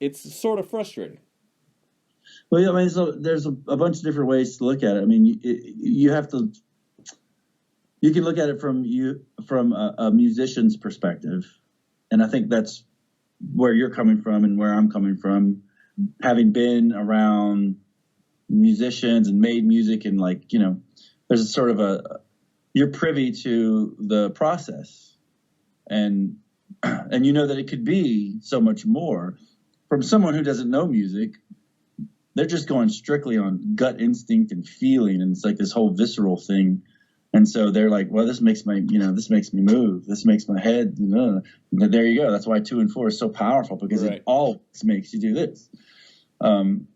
it's sort of frustrating. Well, yeah, I mean, so there's a bunch of different ways to look at it. I mean, you can look at it from a musician's perspective, and I think that's where you're coming from and where I'm coming from, having been around musicians and made music, and like, there's a sort of you're privy to the process, and you know that it could be so much more. From someone who doesn't know music, they're just going strictly on gut instinct and feeling, and it's like this whole visceral thing. And so they're like, well, this makes me move. This makes my head. There you go. That's why 2 and 4 is so powerful, because it always makes you do this. And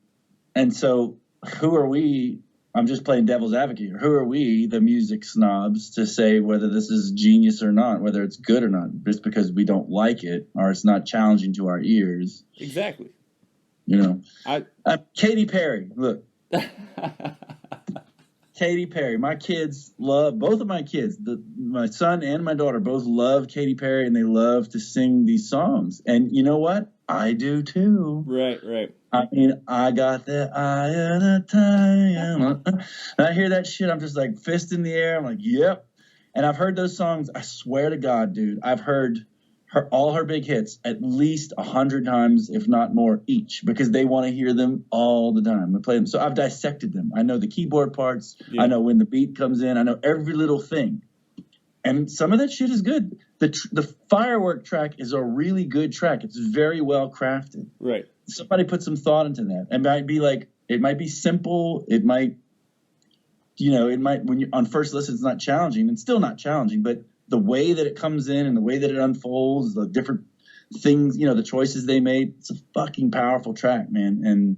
so who are we? I'm just playing devil's advocate here. Who are we, the music snobs, to say whether this is genius or not, whether it's good or not, just because we don't like it or it's not challenging to our ears? Exactly. Katy Perry, look. Katy Perry. My kids both of my kids, my son and my daughter, both love Katy Perry, and they love to sing these songs. And you know what? I do too. Right. I mean, I got the eye of the time. And I hear that shit, I'm just like fist in the air. I'm like, yep. And I've heard those songs. I swear to God, dude, I've heard all her big hits at least 100 times, if not more, each, because they want to hear them all the time. We play them. So I've dissected them. I know the keyboard parts. Yeah. I know when the beat comes in. I know every little thing. And some of that shit is good. The Firework track is a really good track. It's very well crafted. Right. Somebody put some thought into that. It might be simple. It might, when you on first listen, it's not challenging. It's still not challenging, but the way that it comes in and the way that it unfolds, the different things, the choices they made, it's a fucking powerful track, man. And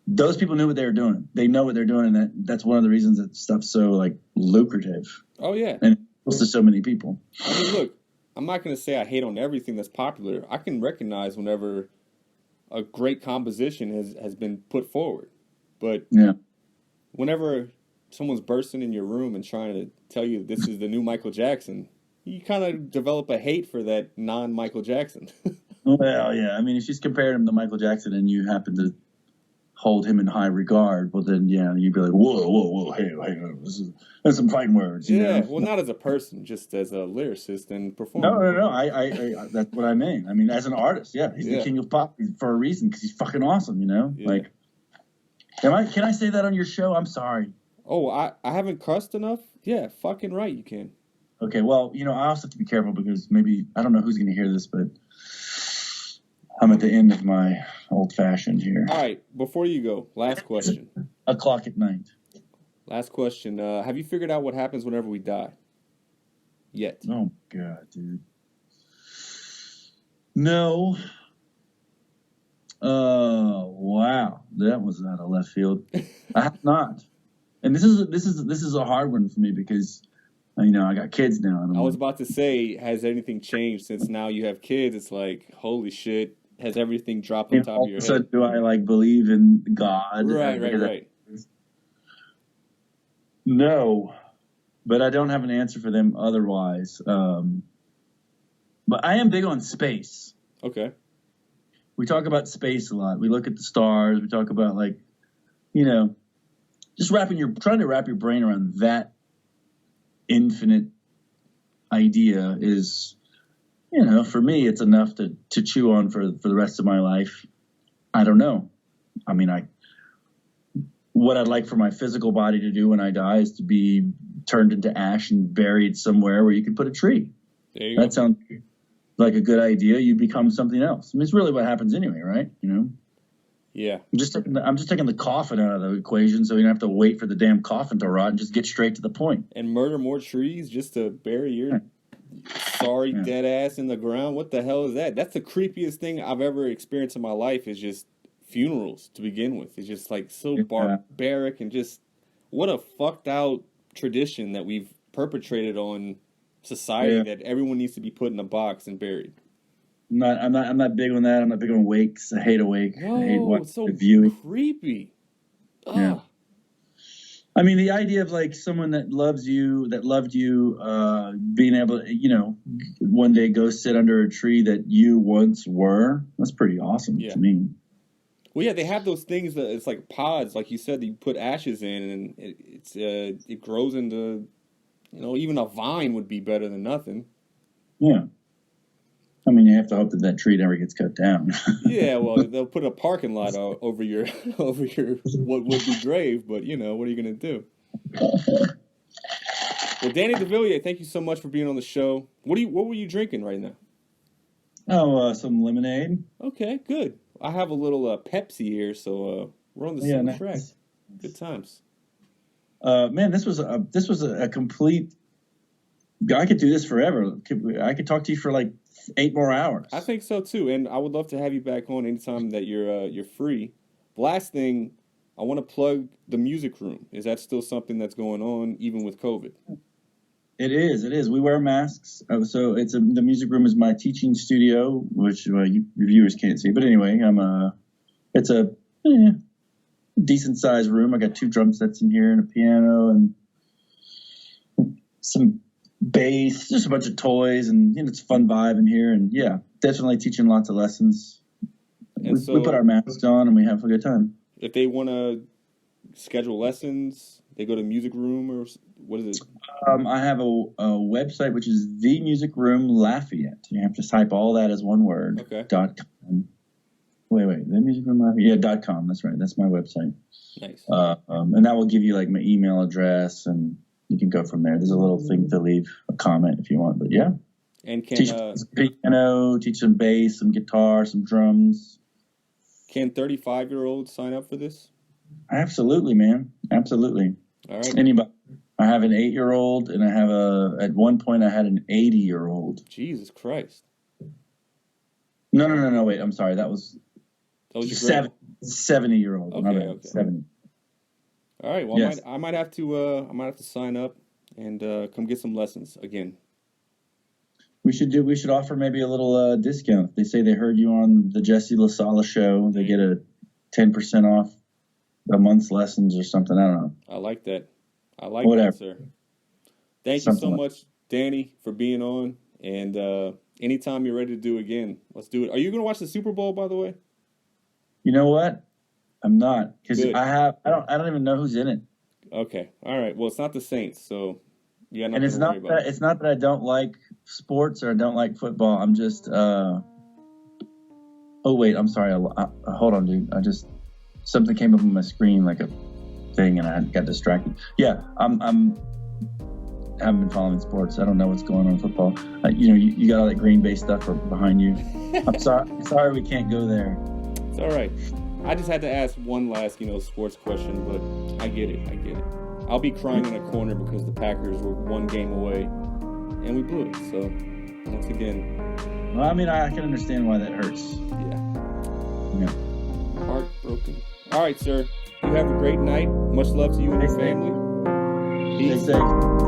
those people knew what they were doing. They know what they're doing, and that's one of the reasons that stuff's so, like, lucrative. Oh, yeah. And it goes to so many people. I mean, look, I'm not going to say I hate on everything that's popular. I can recognize whenever a great composition has been put forward. But whenever someone's bursting in your room and trying to tell you this is the new Michael Jackson, you kind of develop a hate for that non-Michael Jackson. Well, yeah. I mean, if she's comparing him to Michael Jackson and you happen to hold him in high regard, well, then, you'd be like, whoa, hey, there's some fighting words. Yeah, well, not as a person, just as a lyricist and performer. No. I that's what I mean. I mean, as an artist, he's the king of pop for a reason, because he's fucking awesome, Yeah. Like, can I say that on your show? I'm sorry. Oh, I haven't cussed enough? Yeah, fucking right you can. Okay, well, I also have to be careful because maybe, I don't know who's going to hear this, but I'm at the end of my old-fashioned here. All right, before you go, last question. O'clock at night. Last question. Have you figured out what happens whenever we die? Yet? Oh, God, dude. No. Wow. That was out of left field. I have not. And this is a hard one for me because, I got kids now. I was about to say, has anything changed since now you have kids? It's like, holy shit, has everything dropped on top of your head? Do I believe in God? Right. No, but I don't have an answer for them otherwise. But I am big on space. Okay. We talk about space a lot. We look at the stars. We talk about just trying to wrap your brain around that infinite idea is, for me, it's enough to chew on for the rest of my life. I don't know. I mean, what I'd like for my physical body to do when I die is to be turned into ash and buried somewhere where you can put a tree. There you go. That sounds like a good idea. You become something else. I mean, it's really what happens anyway, right? Yeah. I'm just taking the coffin out of the equation so you don't have to wait for the damn coffin to rot and just get straight to the point. And murder more trees just to bury your sorry dead ass in the ground. What the hell is that? That's the creepiest thing I've ever experienced in my life, is just funerals to begin with. It's just like so barbaric and just what a fucked out tradition that we've perpetrated on society that everyone needs to be put in a box and buried. I'm not big on that. I'm not big on wakes. I hate a wake. No, I hate it's so viewing. creepy. Yeah. I mean, the idea of like someone that loved you, being able to, one day go sit under a tree that you once were, that's pretty awesome to me. Well, yeah, they have those things that it's like pods, like you said, that you put ashes in, and it grows into, even a vine would be better than nothing. Yeah. I mean, you have to hope that tree never gets cut down. Yeah, well, they'll put a parking lot over your what would be grave, but what are you gonna do? Well, Danny Devillier, thank you so much for being on the show. What were you drinking right now? Oh, some lemonade. Okay, good. I have a little Pepsi here, so we're on the same track. Good times. Man, this was a complete. I could do this forever. I could talk to you for like 8 more hours. I think so too, and I would love to have you back on anytime that you're free. Last thing, I want to plug the music room. Is that still something that's going on even with COVID? It is. We wear masks. So the music room is my teaching studio, which you viewers can't see. But anyway, it's a decent sized room. I got 2 drum sets in here and a piano and some bass, just a bunch of toys, and it's a fun vibe in here. And definitely teaching lots of lessons. We put our masks on and we have a good time. If they want to schedule lessons, They go to Music Room or what is it? I have a website which is The Music Room Lafayette. You have to type all that as one word. Okay. .com. Wait. The Music Room Lafayette. Yeah, .com. That's right. That's my website. Nice. And that will give you like my email address, and you can go from there. There's a little thing to leave a comment if you want. But yeah. And teach some piano, teach some bass, some guitar, some drums. Can 35-year-olds sign up for this? Absolutely, man. Absolutely. All right. Anybody. I have an 8-year-old, and I have at one point I had an 80-year-old. Jesus Christ. No. Wait, I'm sorry. That was your 70-year-old. Okay. 70. All right. Well, yes. I might have to sign up and come get some lessons again. We should offer maybe a little discount. If they say they heard you on the Jesse LaSala show, they get a 10% off a month's lessons or something. I don't know. I like that. I like Whatever. that, sir. Thank you so much, Danny, for being on. And anytime you're ready to do it again, let's do it. Are you going to watch the Super Bowl, by the way? You know what? I'm not, because I don't even know who's in it. Okay. All right. Well, it's not the Saints, so you got nothing to worry about. It's not that I don't like sports or I don't like football. I'm just oh wait, I'm sorry. Hold on, dude. Something came up on my screen like a thing, and I got distracted. Yeah, I haven't been following sports. I don't know what's going on in football. You got all that Green Bay stuff behind you. I'm sorry we can't go there. It's all right. I just had to ask one last, sports question, but I get it. I'll be crying in a corner because the Packers were one game away, and we blew it. So, once again. Well, I mean, I can understand why that hurts. Yeah. Heartbroken. All right, sir. You have a great night. Much love to you and your family. Peace. Stay safe.